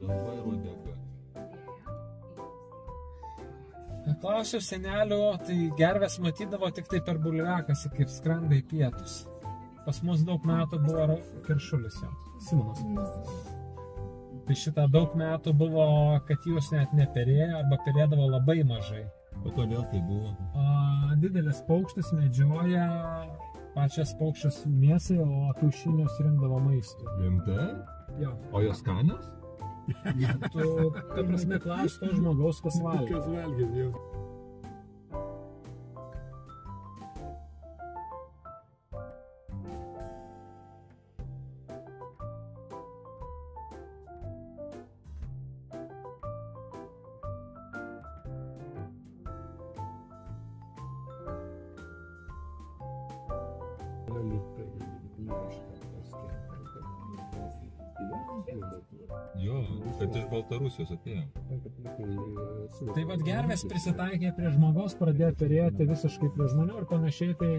Galva ir uodega. Klausiau senelio, tai gervės matydavo tik tai per bulviakas, kaip skrenda į pietus. Pas mus daug metų buvo Kiršulis jo, Simonas. Tai šitą daug metų buvo, kad jūs net neperėjo arba perėdavo labai mažai. O kodėl tai buvo? Didelis paukštis medžioja pačias paukščias mėsai, o kiaušinius rinkdavo maistui. Rimtai? Jo. O jos skanios? Tu, ta prasme, klausi to žmogaus, kas valgė. Kas valgė, jau. Jo, kad iš Baltarusijos atėjo. Tai vat gervės prisitaikė prie žmogaus, pradėjo perėti visiškai prie žmonių ir panašiai, tai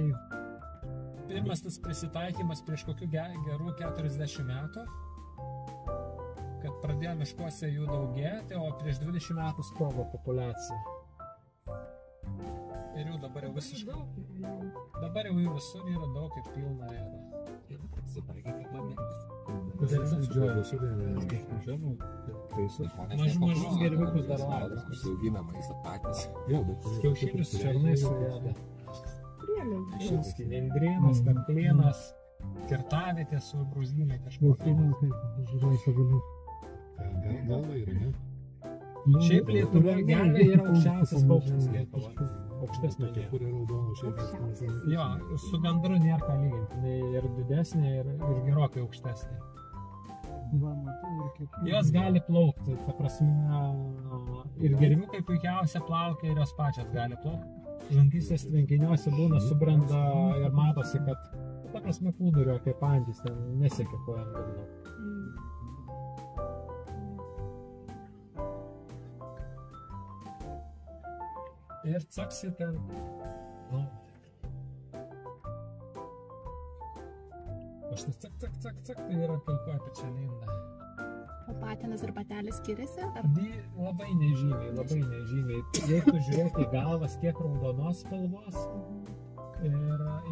pirmas tas prisitaikymas prieš kokių gerų 40 metų, kad pradėjo miškuose jų daugėti, o prieš 20 metų sprogo populiacija. Ir jų dabar jau visiškai. Dabar jau jų visur yra daug ir pilna yra. Mažus gerviukus dar valgo. Užsiaugina maistą patys. Kiaušinius šernai suėda. Nendrėnas, karklėnas, kirtavietės su brūzgynai kažkokie. Galva yra, ne? Šiaip Lietuvoje gervė yra aukščiausias paukštis Lietuvoje. Aukštesnė nėra. Kur yra raudona šiaip. Jo, su gandru nėra ką lyginti. Ir didesnė, ir gerokai aukštesnė. Jos gali plaukti, ta prasme, ir gerviukai puikiausia plaukia, ir jos pačios gali plaukti. Žunkystės tvenkiniuose būna subrenda ir matosi, kad, ta prasme, plūdurio kaip antys, ten nesiekia kojom dugno. Ir caksi ten, nu, o šitas cak, tai yra pilkoji pečialinda. O patinas ir patelės skiriasi? Labai nežymiai. Jeigu žiūrėti į galvas, kiek raudonos spalvos ir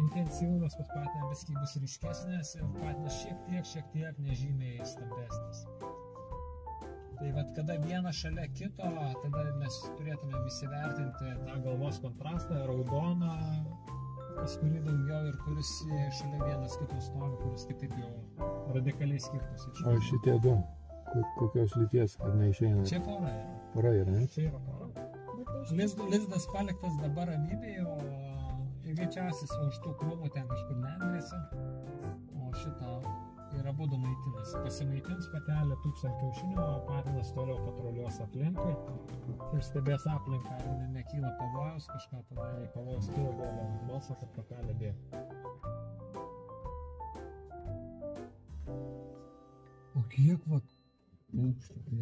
intensyvumas pas patiną viskį bus ryškesnės ir patinas šiek tiek nežymiai stambesnis. Tai vat, kada vieną šalia kito, tada mes turėtume įsivertinti tą galvos kontrastą, raudoną, kurį daugiau ir kuris šalia vienas kitos stovi, kuris kitaip jau radikaliai skirtusi. O šitie du, kokios lyties, ar neišeina? Čia pora yra. Pora yra, ne? Čia yra pora. Lizdas paliktas dabar ramybėje, o greičiausiai už tų krūmų ten kažkur nendrėse, o šitą ir abudu maitinasi. Pasimaitins patelė tūps ant kiaušinių, o patinas toliau patruliuos aplinkui ir stebės aplinką, ar nekyla pavojaus kažką, tada jei pavojus kyla, duoda balsą, kad patelė bėga. O kiek paukščių, tai